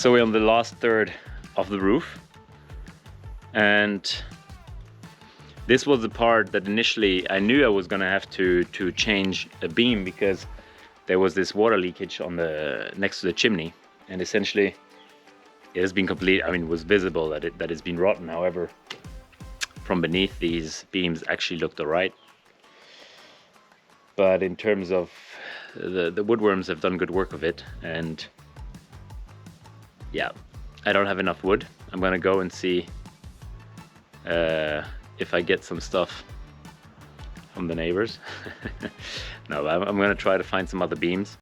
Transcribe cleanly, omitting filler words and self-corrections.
So we're on the last third of the roof, and this was the part that initially I knew I was gonna have to change a beam, because there was this water leakage on the next to the chimney, and essentially it has been complete. I mean, it was visible that it's been rotten. However, from beneath, these beams actually looked alright. But in terms of the Woodworms have done good work of it, and yeah, I don't have enough wood. I'm gonna go and see if I get some stuff from the neighbors. No, I'm gonna try to find some other beams.